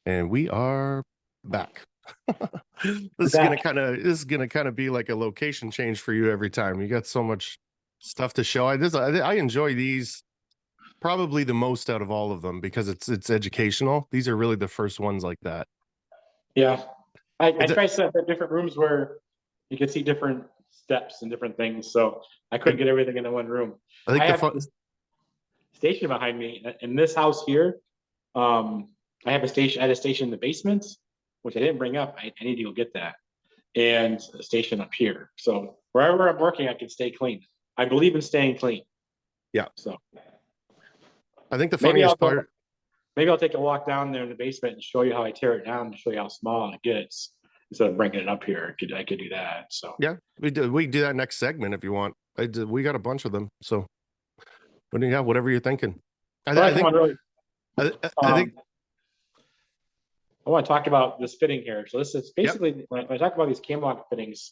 And we are back. We're This back. is gonna kind of be like a location change for you every time. You got so much stuff to show. I enjoy these probably the most out of all of them because it's educational. These are really the first ones like that. Yeah. I It's a, tried to set up different rooms where you could see different steps and different things. So I couldn't get everything into one room. I think I the have fun. this station behind me in this house here. Um, I have a station. I had a station in the basement, which I didn't bring up. I need to go get that, and a station up here. So wherever I'm working, I can stay clean. I believe in staying clean. Yeah, So I think the maybe I'll funniest go. part. Maybe I'll take a walk down there in the basement and show you how I tear it down to show you how small it gets. Instead of bringing it up here, I could do that. So Yeah, we do that next segment if you want. We got a bunch of them. So, but yeah, whatever you're thinking. well, I I come think on really. I think. I want to talk about this fitting here. So this is Yep. basically when I talk about these camlock fittings,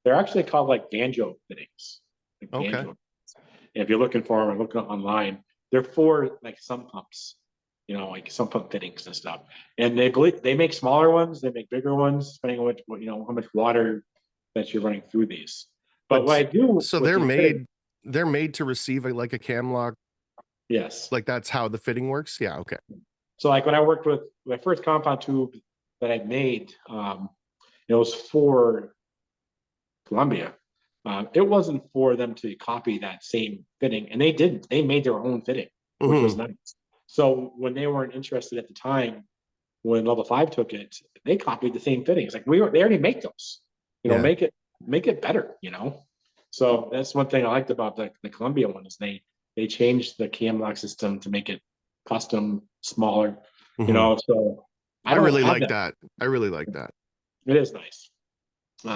they're actually called like banjo fittings. Like Okay. banjo. And if you're looking for them or looking online, they're for like sump pumps, like sump pump fittings and stuff. And they make smaller ones, they make bigger ones, depending on how much water that you're running through these. But what But I do so with these fittings, they're made to receive like a cam lock. yes. Like that's how the fitting works. Yeah. Okay. So like when I worked with my first compound tube that I made, it was for Columbia. It wasn't for them to copy that same fitting, and they didn't. They made their own fitting, which was Hmm. nice. So when they weren't interested at the time, when Level 5 took it, they copied the same fittings. Like they already make those. Yeah. Make it better. So that's one thing I liked about the Columbia one is they changed the cam lock system to make it custom, smaller. Hmm. So I I don't really have like that. that. I really like that. It is nice.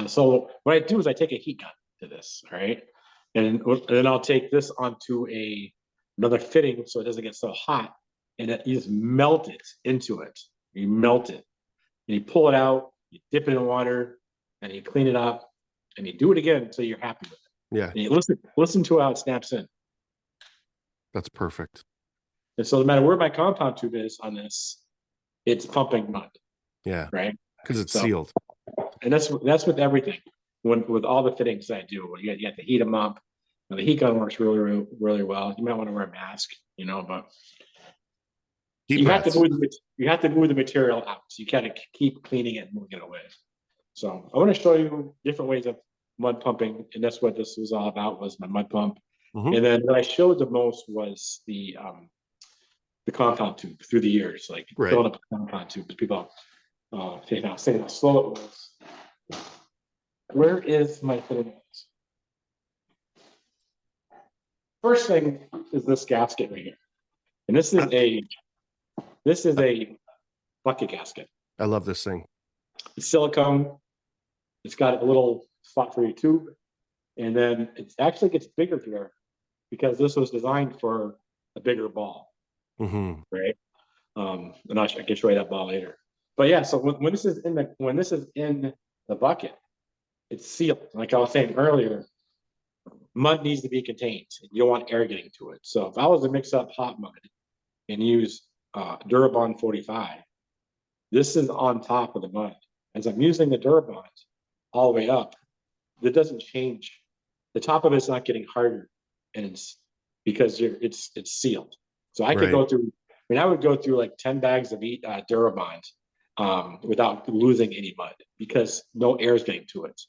So what I do is I take a heat gun to this, all right, and then I'll take this onto another fitting so it doesn't get so hot, and you just melt it into it. You melt it, and you pull it out, you dip it in water, and you clean it up, and you do it again until you're happy with it. Yeah. And you listen to how it snaps in. That's perfect. And so no matter where my compound tube is on this, it's pumping mud, Yeah. right? Because it's So sealed. and that's with everything. With all the fittings I do, you got to heat them up. Now, the heat gun works really, really, really well. You might want to wear a mask, but Deep you have to breaths. move the material out. So you kind of keep cleaning it and moving it away. So I want to show you different ways of mud pumping, and that's what this was all about, was my mud pump. Hmm. And then what I showed the most was the compound tube through the years, like Right. filling up a compound tube. People say how slow it was. Where is my fitting? First thing is this gasket right here, and this is a bucket gasket. I love this thing. It's silicone. It's got a little spot for your tube, and then it actually gets bigger here because this was designed for a bigger ball, Hmm. right? And I can show you that ball later. But yeah, so when this is in the bucket, it's sealed. Like I was saying earlier, mud needs to be contained. You don't want air getting to it. So if I was to mix up hot mud and use Durabond 45, this is on top of the mud. As I'm using the Durabond all the way up, it doesn't change. The top of it's not getting harder, and it's because it's sealed. So I could Right. go through. I mean, I would go through like 10 bags of Durabond without losing any mud because no air is getting to it.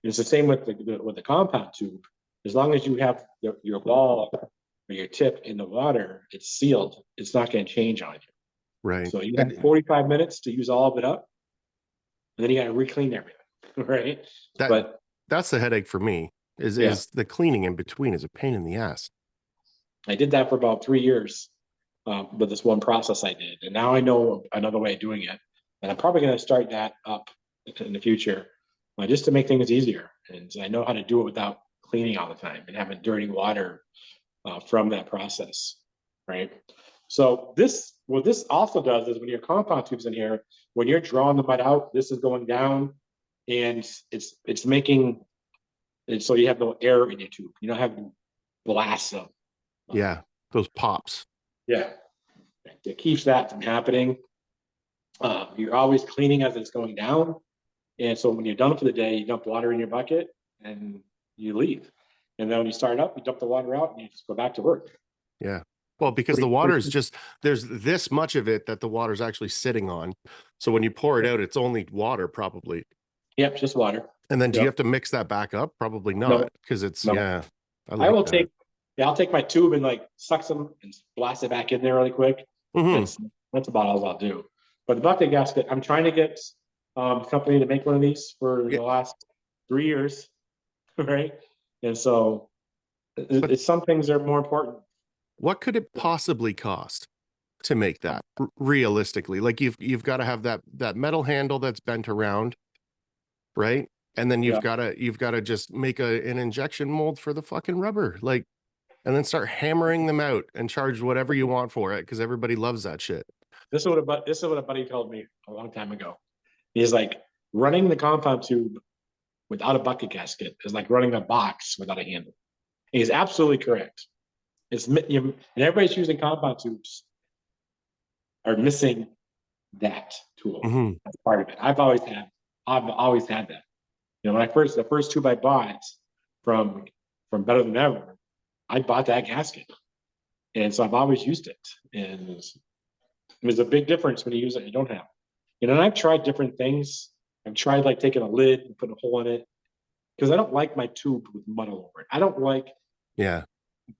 And it's the same with the compound tube. As long as you have your ball or your tip in the water, it's sealed. It's not going to change on you. Right. So you have And 45 minutes to use all of it up, and then you got to re-clean everything, right? that But that's the headache for me. yeah, Is the cleaning in between is a pain in the ass. I did that for about 3 years with this one process I did, and now I know another way of doing it, and I'm probably going to start that up in the future, just to make things easier. And I know how to do it without cleaning all the time and having dirty water from that process, right? So what this also does is when your compound tube's in here, when you're drawing the mud out, this is going down, and it's making it so you have no air in your tube. You don't have blasts of Yeah. Those pops. yeah. It keeps that from happening. You're always cleaning as it's going down. And so when you're done for the day, you dump water in your bucket and you leave. And then when you start up, you dump the water out and you just go back to work. Yeah. Well, because the water is just, there's this much of it that the water's actually sitting on. So when you pour it out, it's only water probably. Yep, just water. And then do you have to mix that back up? Probably not, because it's, yeah. I will take, I'll take my tube and like suck some and blast it back in there really quick. That's about all I'll do. But the bucket gasket, I'm trying to get a company to make one of these for the last 3 years, right? And so it's some things are more important. What could it possibly cost to make that realistically? Like you've got to have that metal handle that's bent around, right? And then you've got to just make an injection mold for the fucking rubber, like, and then start hammering them out and charge whatever you want for it because everybody loves that shit. This is what a buddy told me a long time ago. He's like, running the compound tube without a bucket gasket is like running a box without a handle. He's absolutely correct. And everybody's using compound tubes are missing that tool. That's part of it. I've always had that. You know, the first tube I bought from Better Than Ever, I bought that gasket. And so I've always used it. And there's a big difference when you use it and you don't have it. You know, and I've tried different things. I've tried like taking a lid and putting a hole in it because I don't like my tube with mud all over it. I don't like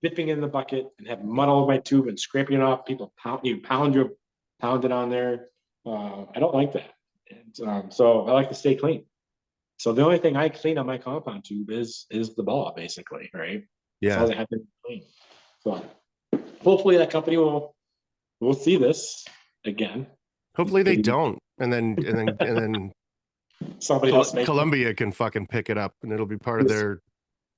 dipping in the bucket and have mud all over my tube and scraping it off. People pound it on there. I don't like that. And so I like to stay clean. So the only thing I clean on my compound tube is the ball, basically, right? Yeah. So I have to clean. So hopefully that company will see this again. Hopefully they don't. And then somebody else Columbia can fucking pick it up and it'll be part of their.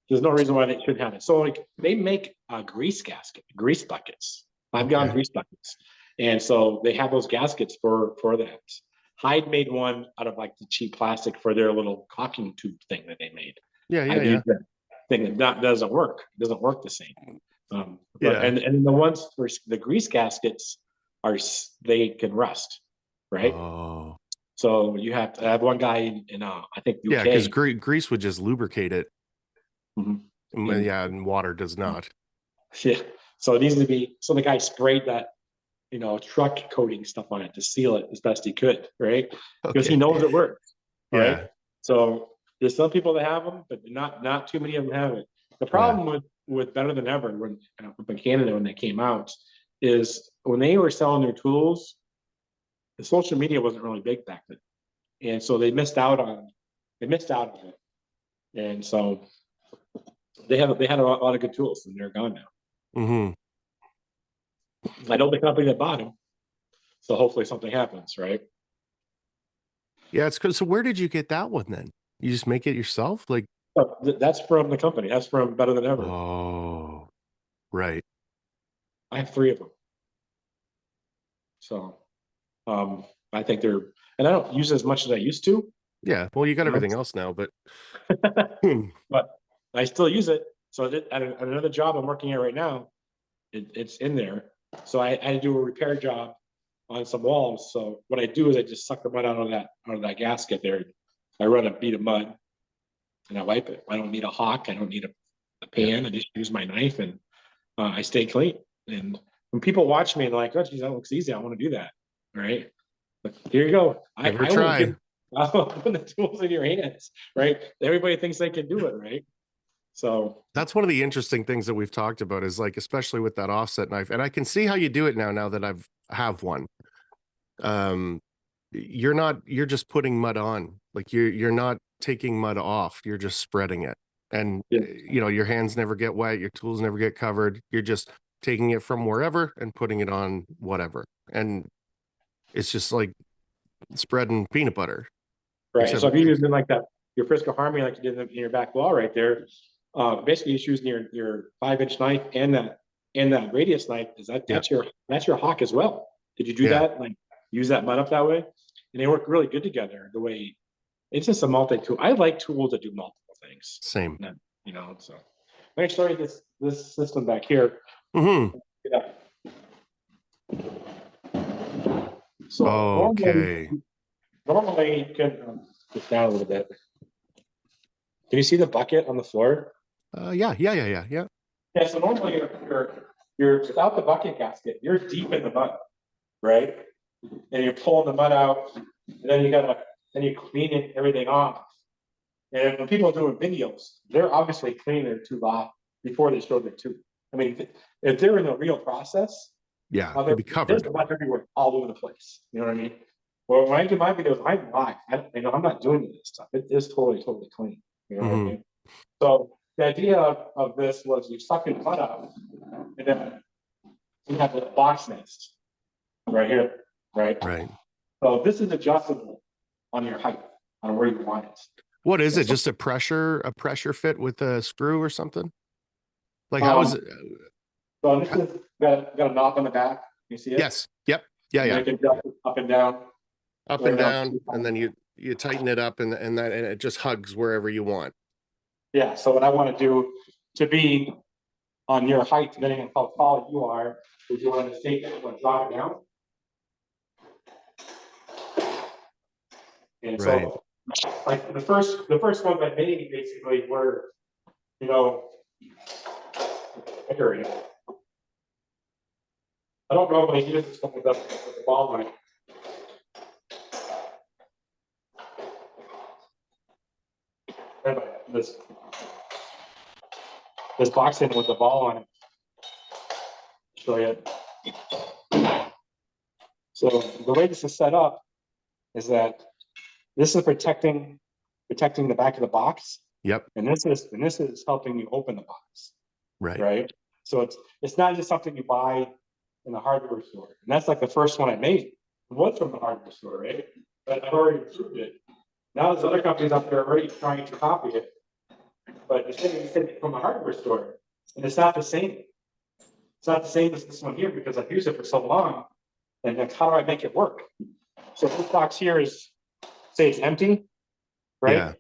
There's no reason why they shouldn't have it. So like they make grease buckets, 5-gallon grease buckets. And so they have those gaskets for that. Hyde made one out of like the cheap plastic for their little caulking tube thing that they made. Yeah. That thing that doesn't work. It doesn't work the same. And the ones for the grease gaskets they can rust, right? Oh. So you have to have one guy in I think UK. Yeah, because grease would just lubricate it. Yeah, and water does not. Yeah. So it needs to be. So the guy sprayed that, truck coating stuff on it to seal it as best he could, right? Because he knows it works. Right. Yeah. So there's some people that have them, but not too many of them have it. The problem with Better Than Ever when up in Canada when they came out is when they were selling their tools, the social media wasn't really big back then, and so they missed out on it. And so they had a lot of good tools, and they're gone now. I know the company that bought them, so hopefully something happens, right? Yeah, it's good. So where did you get that one then? You just make it yourself, like? That's from the company. That's from Better Than Ever. Oh, right. I have 3 of them. So, I think and I don't use as much as I used to. Yeah, well, you got everything else now, but but I still use it. So at another job I'm working at right now, it's in there. So I had to do a repair job on some walls. So what I do is I just suck the mud out of that gasket there. I run a bead of mud and I wipe it. I don't need a hawk. I don't need a pan. I just use my knife and I stay clean. And when people watch me and like, oh, geez, that looks easy. I want to do that. Right. But here you go. I will put the tools in your hands. Right. Everybody thinks they can do it. Right. So that's one of the interesting things that we've talked about is like, especially with that offset knife. And I can see how you do it now that I have one. You're just putting mud on, like you're not taking mud off. You're just spreading it. And your hands never get wet. Your tools never get covered. You're just taking it from wherever and putting it on whatever. And it's just like spreading peanut butter. Right. So if you're using like your Frisco Harmony, like you did in your back wall right there, basically you're using your 5-inch knife and that radius knife. That's your hawk as well. Did you do that? Like use that mud up that way? And they work really good together. The way it's just a multi-tool. I like tools that do multiple things. Same. So I'm gonna show you this system back here. So Okay. normally you can get down a little bit. Can you see the bucket on the floor? Yeah. Yeah, so normally you're without the bucket gasket, you're deep in the mud, right? And you're pulling the mud out, and then you clean everything off. And when people are doing videos, they're obviously cleaning their tube off before they show their tube. I mean, if they're in the real process, Yeah. It'd be there's covered. a bunch everywhere, all over the place. You know what I mean? Well, when I do my videos, I'm live. I'm not doing this stuff. It is totally clean. You know what I mean? So the idea of this was you suck the mud out, and then you have the box nest right here, right? Right. So this is adjustable on your height, on where you want it. What is And it? so, Just a pressure fit with a screw or something? Like how is it? so this is got a knob on the back. You see it? Yes. Yep. Yeah. And Yeah. you can adjust it up and down. Up and down, and then you tighten it up, and it just hugs wherever you want. Yeah. So what I want to do to be on your height, depending on how tall you are, is you want to take it and drop it down. And Right. so, like the first ones I made basically were, you know, area. I don't normally use this one with the ball line. This box in with the ball on it. Show you. So the way this is set up is that this is protecting the back of the box. Yep. And this is helping you open the box. Right. Right. So it's not just something you buy in the hardware store. And that's like the first one I made. It was from the hardware store, right? But I've already improved it. Now there's other companies out there already trying to copy it. But it's getting from a hardware store. And it's not the same. It's not the same as this one here because I've used it for so long. And like, how do I make it work? So this box here is, say it's empty, right? Yeah.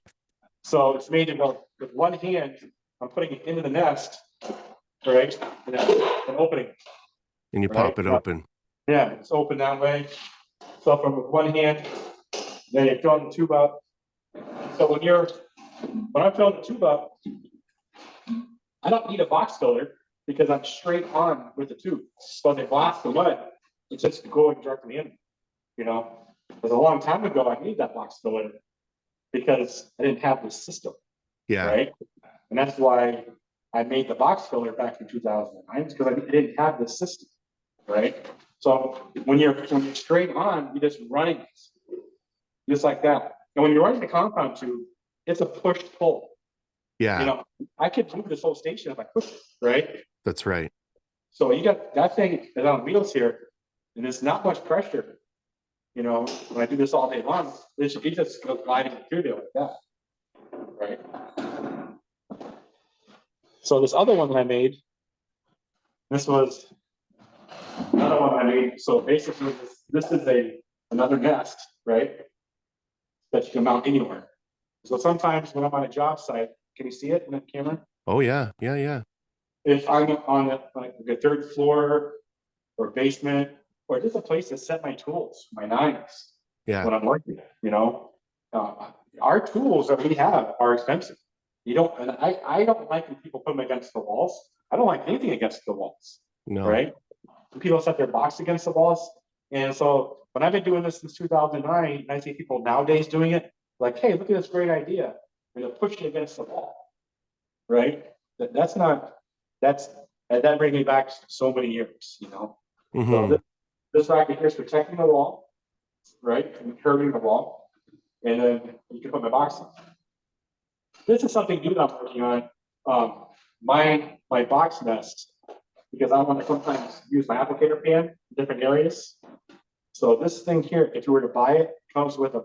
So it's made to go with one hand, I'm putting it into the nest, right? And opening. And you right? pop it open. Yeah, it's open that way. So from one hand, then you're filling the tube up. So when I'm filling the tube up, I don't need a box filler because I'm straight on with the tube. So they blast the mud, it's just going directly in. You know, because a long time ago I made that box filler because I didn't have this system. Yeah. Right. And that's why I made the box filler back in 2009 because I didn't have this system. Right. So when you're straight on, you're just running it, just like that. And when you're running the compound tube, it's a push pull. Yeah. You know, I could move this whole station if I push it, right? That's right. So you got that thing is on wheels here, and there's not much pressure. You know, when I do this all day long, it just goes gliding through there like that, right? So this other one that I made, this was another one I made. So basically, this is another nest, right? That you can mount anywhere. So sometimes when I'm on a job site, can you see it in the camera? Oh yeah. Yeah. If I'm on like the third floor or basement, or just a place to set my tools, my knives, Yeah. when I'm working, you know, our tools that we have are expensive. And I don't like when people put them against the walls. I don't like anything against the walls, No. right? When people set their box against the walls. And so when I've been doing this since 2009, and I see people nowadays doing it, like, hey, look at this great idea. And they'll push it against the wall, right? That brings me back so many years, you know? So this bracket here is protecting the wall, right? And curving the wall. And then you can put my box on. This is something new that I'm working on. My box nest, because I want to sometimes use my applicator pan in different areas. So this thing here, if you were to buy it, comes with a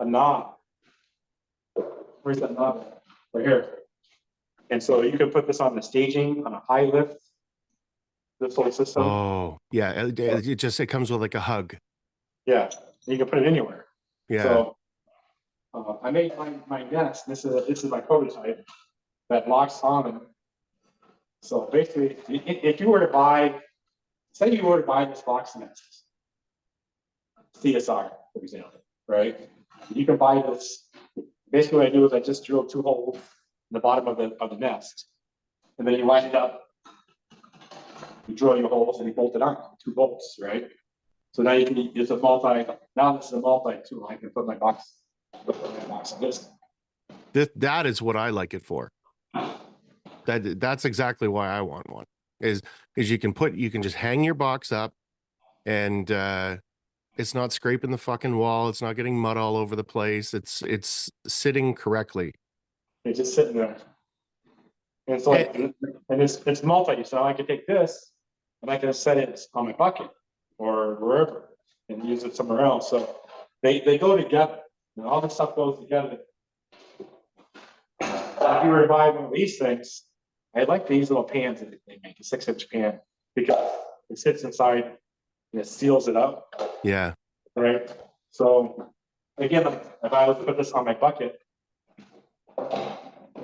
knob. Where's that knob? Right here. And so you can put this on the staging on a high lift. This whole system. Oh yeah. It comes with like a hug. Yeah, you can put it anywhere. Yeah. So I made my nest. This is my prototype that locks on. So basically, if you were to buy, say you were to buy this box nest, CSR, for example, right? You can buy this. Basically, what I do is I just drill 2 holes in the bottom of the nest, and then you line it up. You drill your holes and you bolt it on 2 bolts, right? So now you can. It's a multi. Now this is a multi tool. I can put my box. On this. That is what I like it for. That's exactly why I want one. Is you can just hang your box up, and it's not scraping the fucking wall. It's not getting mud all over the place. It's sitting correctly. It's just sitting there. And it's like, and it's multi. So I can take this and I can set it on my bucket or wherever and use it somewhere else. So they go together. And all this stuff goes together. If you were to buy one of these things, I like these little pans that they make, a 6-inch pan, because it sits inside and it seals it up. Yeah. Right. So again, if I was to put this on my bucket,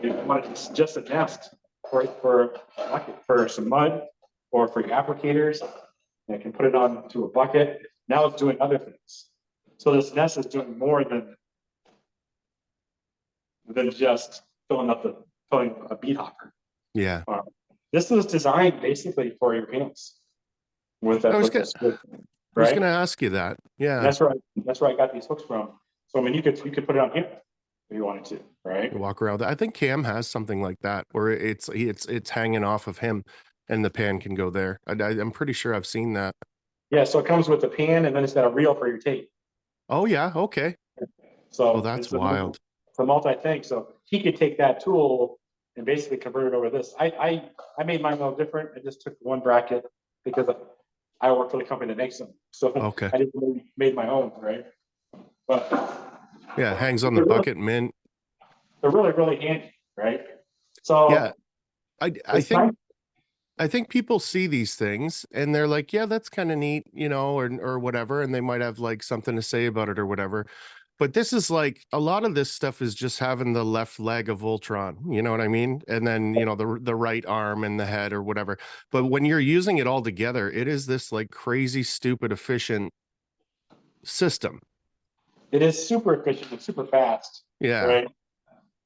you want it just a nest for some mud or for your applicators. And I can put it onto a bucket. Now it's doing other things. So this nest is doing more than just filling a beet hopper. Yeah. This was designed basically for your pants. With that, I was going to ask you that. Yeah. And that's where I got these hooks from. So I mean, you could put it on here if you wanted to, right? Walk around. I think Cam has something like that where it's hanging off of him, and the pan can go there. I'm pretty sure I've seen that. Yeah. So it comes with the pan, and then it's got a reel for your tape. Oh yeah. Okay. So that's wild. It's a multi thing. So he could take that tool and basically convert it over this. I made mine a little different. I just took one bracket because I work for the company that makes them. So okay. I just made my own, right? But yeah, it hangs on the bucket mint. They're really, really handy, right? So yeah, I think people see these things and they're like, yeah, that's kind of neat, or whatever, and they might have like something to say about it or whatever. But this is like, a lot of this stuff is just having the left leg of Voltron, you know what I mean? And then, the right arm and the head or whatever. But when you're using it all together, it is this like crazy, stupid, efficient system. It is super efficient and super fast. Yeah. Right.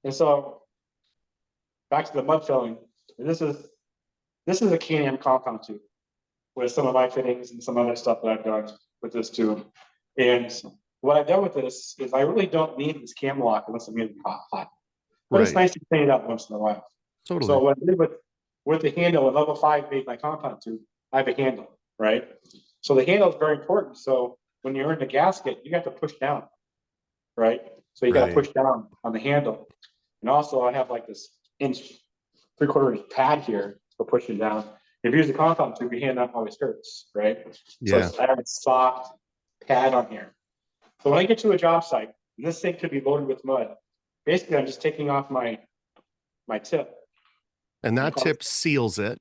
And so back to the mud filling, this is a Can-Am compound tube with some of my fittings and some other stuff that I've done with this tube. And what I've done with this is I really don't need this cam lock unless I'm getting hot. But it's nice to clean it up once in a while. Totally. So what I did with the handle, when level 5 made my compound tube, I have a handle, right? So the handle is very important. So when you're in the gasket, you have to push down, right? So you got to push down on the handle. And also I have like this 3/4 inch pad here for pushing down. If you use a compound tube, your hand not always hurts, right? Yeah. So I have a soft pad on here. So when I get to a job site, and this thing could be loaded with mud, basically I'm just taking off my tip. And that tip seals it.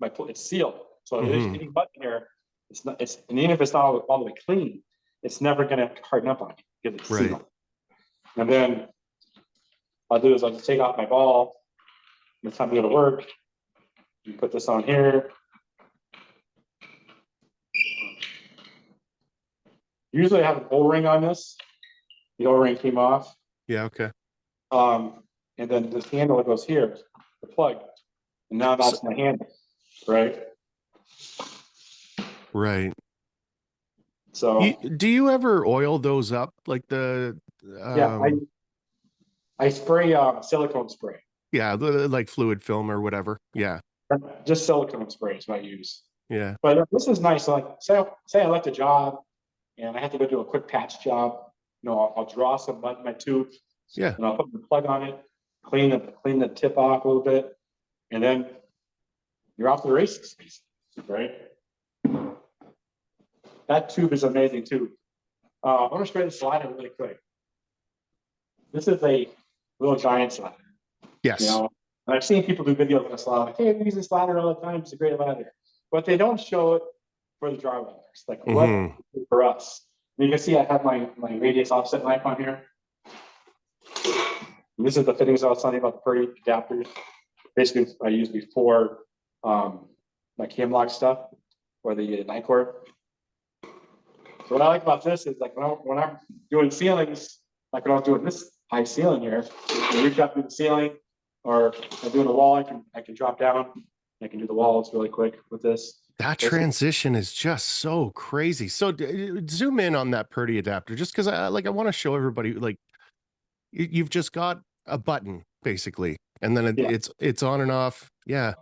It's sealed. So if there's any mud in here, and even if it's not all the way clean, it's never gonna harden up on you because it's sealed. And then I'll do is I'll just take off my ball. When it's time to go to work, you put this on here. Usually I have an O-ring on this. The O-ring came off. Yeah, okay. And then this handle that goes here, the plug. And now that's my handle, right? Right. So do you ever oil those up like the yeah, I spray silicone spray. Yeah, like fluid film or whatever. Yeah. Just silicone spray is what I use. Yeah. But this is nice. Like say I left a job and I have to go do a quick patch job. I'll draw some mud in my tube. Yeah. And I'll put the plug on it, clean the tip off a little bit, and then you're off to the races, right? That tube is amazing too. I'm gonna show you the slider really quick. This is a little giant slider. Yes. And I've seen people do videos on a slider, like, hey, I'm using slider all the time. It's a great ladder. But they don't show it for the drywallers. Like what for us. And you can see I have my radius offset knife on here. And this is the fittings I was telling you about, the Purdy adapters. Basically, I used before my cam lock stuff or the Nicord. So what I like about this is like when I'm doing ceilings, like when I was doing this high ceiling here, I reach up through the ceiling, or I'm doing a wall, I can drop down. I can do the walls really quick with this. That transition is just so crazy. So zoom in on that Purdy adapter, just because I want to show everybody, like, you've just got a button basically, and then Yeah. it's on and off. Yeah.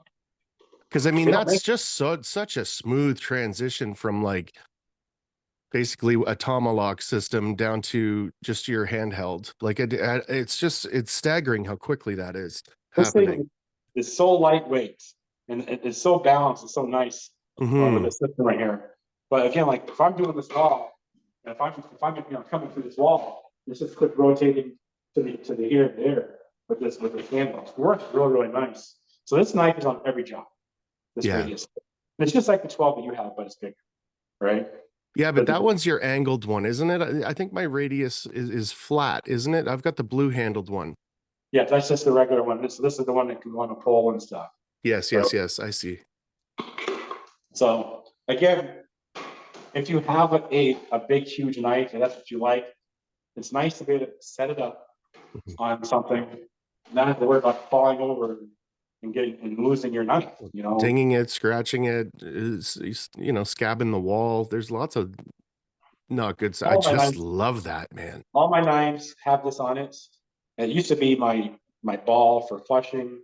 Because I mean, They don't that's make just such a smooth transition from like basically a Tomahawk system down to just your handheld. Like it's staggering how quickly that is this happening. thing is so lightweight and it's so balanced. It's so nice with the system right here. But again, like if I'm doing this wall, and if I'm coming through this wall, it's just quick rotating to the here and there with this handle. It works really nice. So this knife is on every job. This radius. And it's just like the 12 that you have, but it's bigger, right? Yeah, but that one's your angled one, isn't it? I think my radius is flat, isn't it? I've got the blue handled one. Yeah, that's just the regular one. This is the one that can go on a pole and stuff. Yes, yes, I see. So again, if you have a big, huge knife and that's what you like, it's nice to be able to set it up on something, not have to worry about falling over and losing your knife, you know. Dinging it, scratching it, scabbing the wall. There's lots of not good stuff. I just love that, man. All my knives have this on it. It used to be my ball for flushing,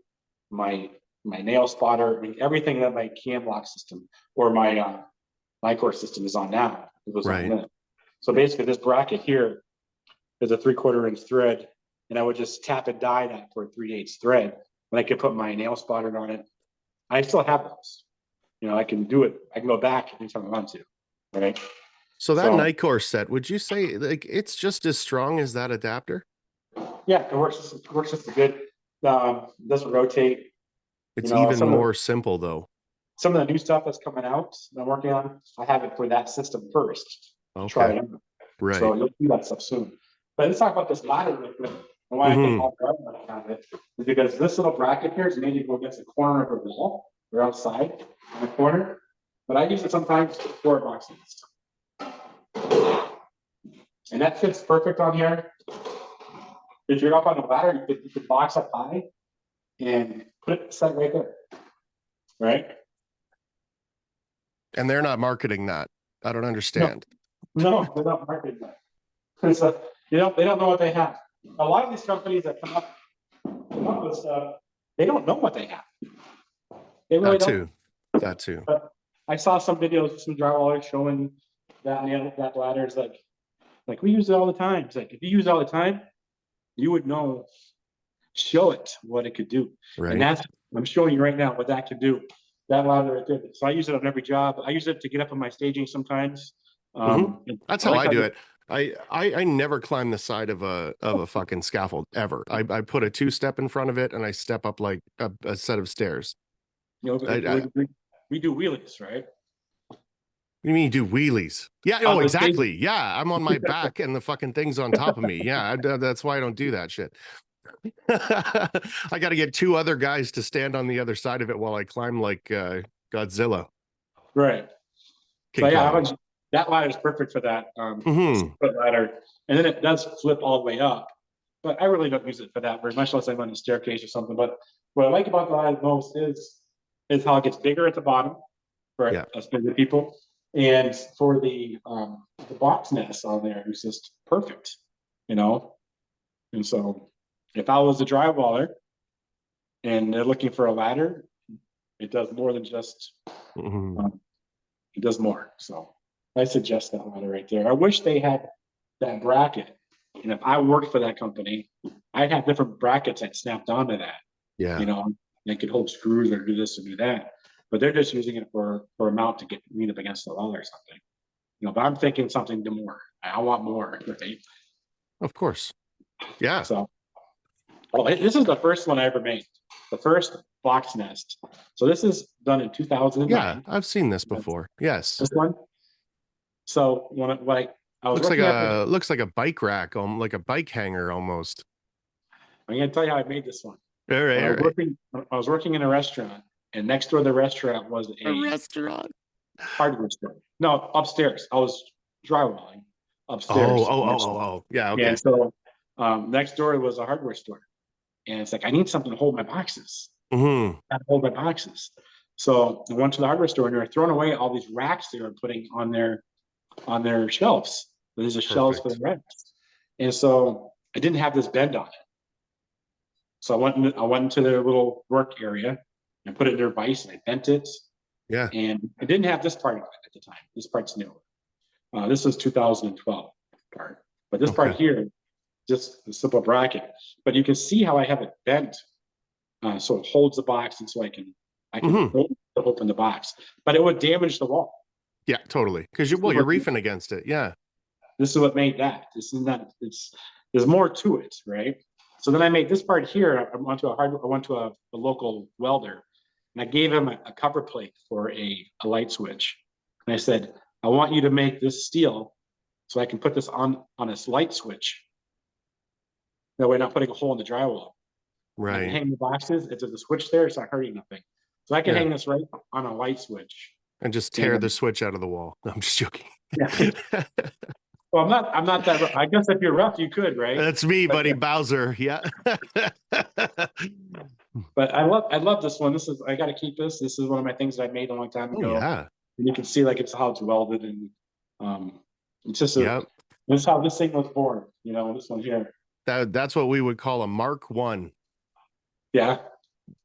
my nail spotter. I mean, everything that my cam lock system or my core system is on now. It was on this. So basically, this bracket here is a 3/4 inch thread, and I would just tap and die that for a 3/8 thread, and I could put my nail spotter on it. I still have those. You know, I can do it. I can go back anytime I want to, right? So that Nicor set, would you say like it's just as strong as that adapter? Yeah, it works just as good. Doesn't rotate. It's even more simple though. Some of the new stuff that's coming out that I'm working on, I have it for that system first. Okay. Try it out. Right. So you'll see that stuff soon. But let's talk about this ladder real quick. And why I think all the have it is because this little bracket here is made to go against the corner of the wall or outside in the corner. But I use it sometimes for boxing. And that fits perfect on here. If you're up on the ladder, you could box up high and put it set right there. Right? And they're not marketing that. I don't understand. No, they're not marketing that. Because they don't know what they have. A lot of these companies that come up with stuff, they don't know what they have. They really don't. That too. But I saw some videos, some drywallers showing that ladder is like we use it all the time. It's like if you use it all the time, you would know. Show it what it could do, right. And that's I'm showing you right now what that could do. That ladder right there. So I use it on every job. I use it to get up on my staging sometimes. That's how I do it. I never climb the side of a fucking scaffold ever. I put a 2-step in front of it and I step up like a set of stairs. You know, we do wheelies, right? You mean you do wheelies? Yeah. Oh, exactly. Yeah. I'm on my back and the fucking thing's on top of me. Yeah. That's why I don't do that shit. I got to get 2 other guys to stand on the other side of it while I climb like Godzilla. Right. So yeah, that ladder is perfect for that ladder, and then it does flip all the way up. But I really don't use it for that very much unless I'm on a staircase or something. But what I like about the ladder most is how it gets bigger at the bottom for us bigger people, and for the box nest on there is just perfect, you know. And so if I was a drywaller and they're looking for a ladder, it does more than just it does more. So I suggest that ladder right there. I wish they had that bracket. And if I worked for that company, I'd have different brackets that snapped onto that. Yeah. You know, they could hold screws or do this or do that. But they're just using it for a mount to lean up against the wall or something. You know, but I'm thinking something to more. I want more, right? Of course. Yeah. So this is the first one I ever made. The first box nest. So this is done in 2009. Yeah, I've seen this before. Yes. This one. So when I was looks like a bike rack, like a bike hanger almost. I'm gonna tell you how I made this one. All right. I was working in a restaurant, and next door to the restaurant was a restaurant hardware store. No, upstairs. I was drywalling upstairs. Yeah, okay. And so next door was a hardware store. And it's like, I need something to hold my boxes. Mm-hmm. To hold my boxes. So I went to the hardware store and they were throwing away all these racks they were putting on their shelves. There's a shelves for the racks. And so I didn't have this bend on it. So I went into their little work area and put it in their vise and I bent it. Yeah. And I didn't have this part at the time. This part's new. This was 2012 part. But this part here, just a simple bracket. But you can see how I have it bent. So it holds the box and so I can open the box. But it would damage the wall. Yeah, totally. Because you're reefing against it. Yeah. This is what made that. This is not, there's more to it, right? So then I made this part here. I went to a local welder and I gave him a cover plate for a light switch. And I said, I want you to make this steel so I can put this on this light switch. That way I'm not putting a hole in the drywall. Right. I can hang the boxes. It's a switch there. It's not hurting nothing. So I can hang this right on a light switch. And just tear the switch out of the wall. No, I'm just joking. Yeah. Well, I'm not that rough. I guess if you're rough, you could, right? That's me, buddy. Bowser. Yeah. But I love this one. I got to keep this. This is one of my things that I made a long time ago. Yeah. And you can see like it's how it's welded and it's just this is how this thing was born. You know, this one here. That's what we would call a Mark 1. Yeah.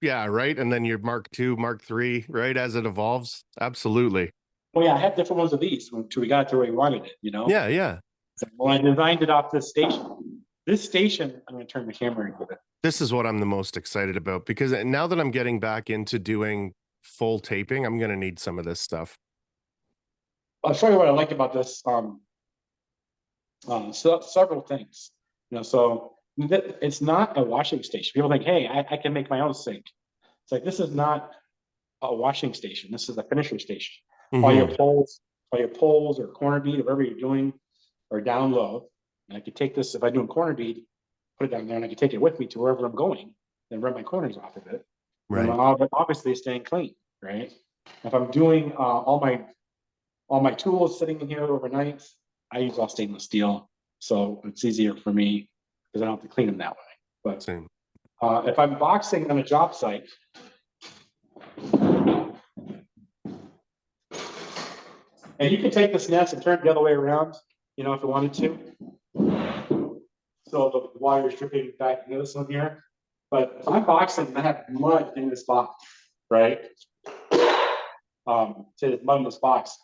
Yeah, right. And then your Mark 2, Mark 3, right? As it evolves. Absolutely. Well, yeah, I had different ones of these until we got it to where we wanted it, you know? Yeah, yeah. So, well, I designed it off this station. This station, I'm going to turn the camera into it. This is what I'm the most excited about because now that I'm getting back into doing full taping, I'm going to need some of this stuff. I'll show you what I like about this. So several things, you know, so it's not a washing station. People think, hey, I can make my own sink. It's like, this is not a washing station. This is a finisher station. All your poles or corner bead, whatever you're doing, are down low. And I could take this, if I'm doing corner bead, put it down there and I could take it with me to wherever I'm going and run my corners off of it. Right. And obviously staying clean, right? If I'm doing all my tools sitting in here overnight, I use all stainless steel. So it's easier for me because I don't have to clean them that way. But same. If I'm boxing on a job site, and you can take this nest and turn it the other way around, you know, if you wanted to. So the water is dripping back into this one here. But if I'm boxing and I have mud in this box, right? Say there's mud in this box,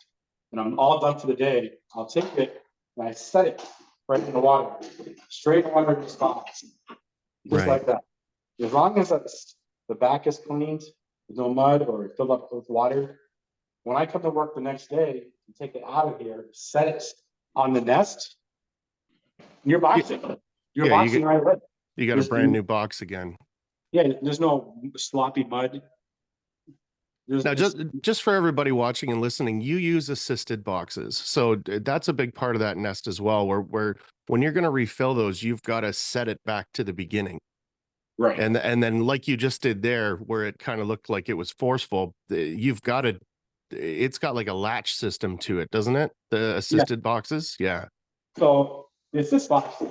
and I'm all done for the day, I'll take it and I set it right in the water, straight water in this box, just like that. As long as the back is cleaned, there's no mud or filled up with water. When I come to work the next day, you take it out of here, set it on the nest, you're boxing. You're boxing right away. You got a brand new box again. Yeah, there's no sloppy mud. Now, just for everybody watching and listening, you use assisted boxes. So that's a big part of that nest as well, where when you're going to refill those, you've got to set it back to the beginning. Right. And then like you just did there, where it kind of looked like it was forceful, you've got to, it's got like a latch system to it, doesn't it? The assisted boxes. Yeah. So the assist box,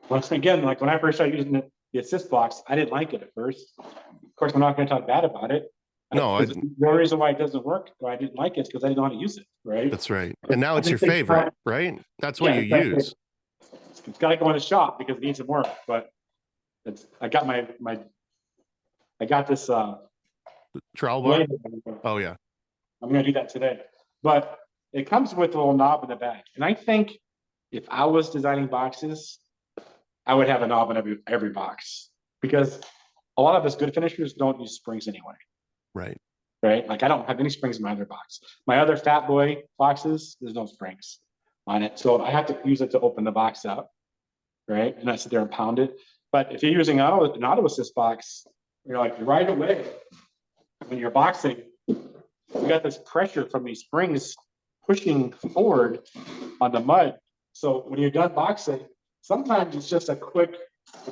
once again, like when I first started using the assist box, I didn't like it at first. Of course, I'm not going to talk bad about it. No, the reason why it doesn't work, why I didn't like it, is because I didn't know how to use it. Right. That's right. And now it's your favorite, right? That's what you use. It's got to go in the shop because it needs some work. But I got this trowel bar. Oh yeah. I'm going to do that today. But it comes with a little knob in the back. And I think if I was designing boxes, I would have a knob in every box, because a lot of us good finishers don't use springs anyway. Right. Right. Like I don't have any springs in my other box. My other Fat Boy boxes, there's no springs on it. So I have to use it to open the box up. Right. And I sit there and pound it. But if you're using an auto assist box, you're like right away when you're boxing, you got this pressure from these springs pushing forward on the mud. So when you're done boxing, sometimes it's just a quick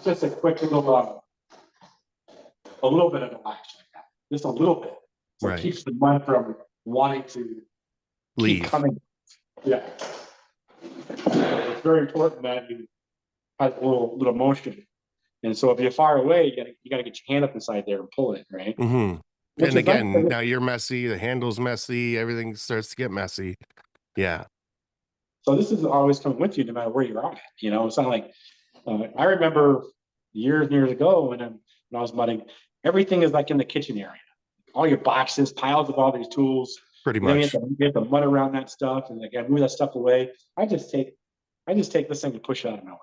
little a little bit of a latch like that, just a little bit. So it keeps the mud from wanting to leave. keep coming. Yeah. very important that you have a little motion. And so if you're far away, you gotta get your hand up inside there and pull it, right? Mm-hmm. Which And is nice. again, now you're messy, the handle's messy, everything starts to get messy. Yeah. So this is always coming with you no matter where you're at. You know, it's not like I remember years and years ago when I was mudding, everything is like in the kitchen area. All your boxes, piles of all these tools. Pretty And then much. you have to mud around that stuff and like I move that stuff away. I just take this thing and push it out of my way.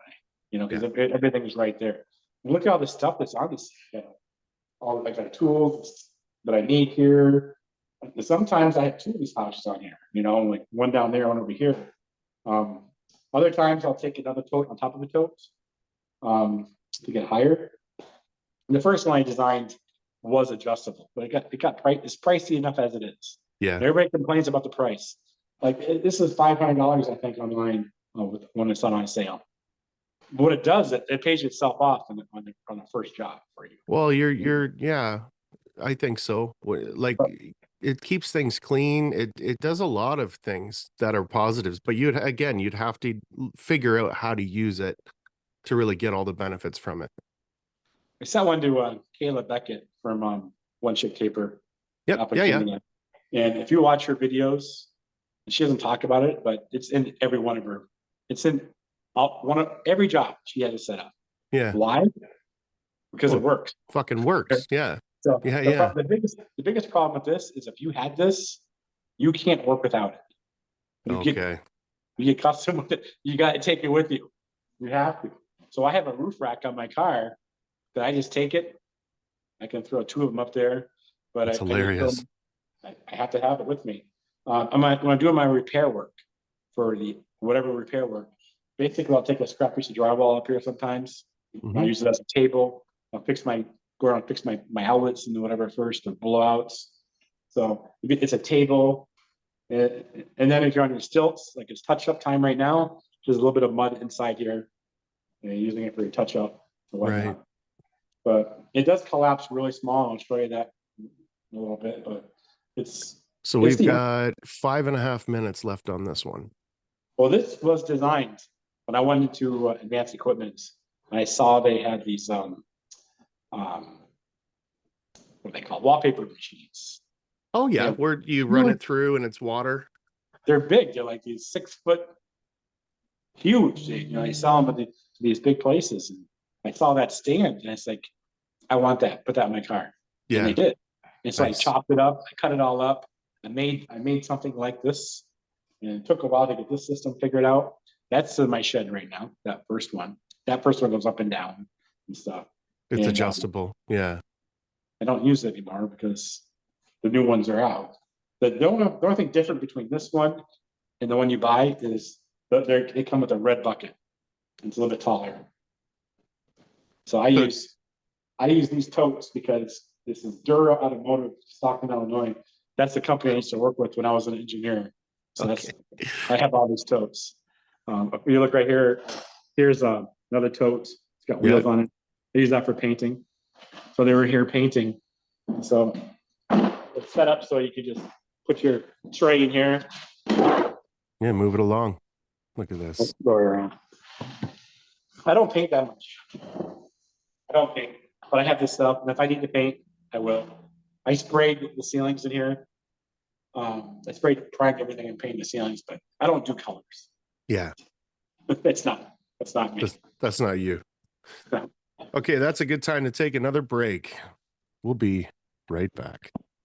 You know, because everything is right there. And look at all the stuff that's on this. You know, all like the tools that I need here. Sometimes I have two of these pouches on here. You know, like one down there, one over here. Other times I'll take another tote on top of the tote to get higher. And the first one I designed was adjustable, but it's pricey enough as it is. Yeah. And everybody complains about the price. Like this is $500, I think, online when it's on sale. But what it does, it pays itself off on the first job for you. Well, yeah, I think so. Like it keeps things clean. It does a lot of things that are positives, but you'd have to figure out how to use it to really get all the benefits from it. I sent one to Kayla Beckett from One Chick Taper. Yep. Yeah. And if you watch her videos, she doesn't talk about it, but it's in every one of her. It's in every job she has it set up. Yeah. Why? Because it works. Fucking works. Yeah. So yeah. The biggest problem with this is if you had this, you can't work without it. You get custom with it. You got to take it with you. You have to. So I have a roof rack on my car that I just take it. I can throw two of them up there, but it's hilarious. I have to have it with me. When I'm doing my repair work for whatever repair work, basically I'll take a scrap piece of drywall up here sometimes. Mm-hmm. I'll use it as a table. I'll go around and fix my outlets and whatever first, the blowouts. So it's a table. And then if you're on your stilts, like it's touch up time right now, there's a little bit of mud inside here. And you're using it for your touch up or whatnot. Right. But it does collapse really small. I'll show you that in a little bit, but we've got 5.5 minutes left on this one. Well, this was designed when I went into advanced equipment and I saw they had these what are they called? Wallpaper machines. Oh yeah, where you run it through and it's water. They're big. They're like these 6 foot, huge. You sell them at these big places. And I saw that stand and it's like, I want that. Put that in my car. Yeah, and they did. And so nice. I chopped it up. I cut it all up. I made something like this, and it took a while to get this system figured out. That's in my shed right now. That first one goes up and down and stuff. It's adjustable. Yeah. I don't use it anymore because the new ones are out. The only thing different between this one and the one you buy is they come with a red bucket. It's a little bit taller. So I use these totes because this is Dura Automotive, Stockton, Illinois. That's the company I used to work with when I was an engineer. So I have all these totes. If you look right here, here's another tote. It's got wheels on it. They use that for painting. So they were here painting. So it's set up so you can just put your tray in here. Yeah, move it along. Look at this. Let's go around. I don't paint that much. But I have this stuff, and if I need to paint, I will. I sprayed the ceilings in here. I primed everything and painted the ceilings, but I don't do colors. Yeah. That's not me. That's not you. No. Okay, that's a good time to take another break. We'll be right back.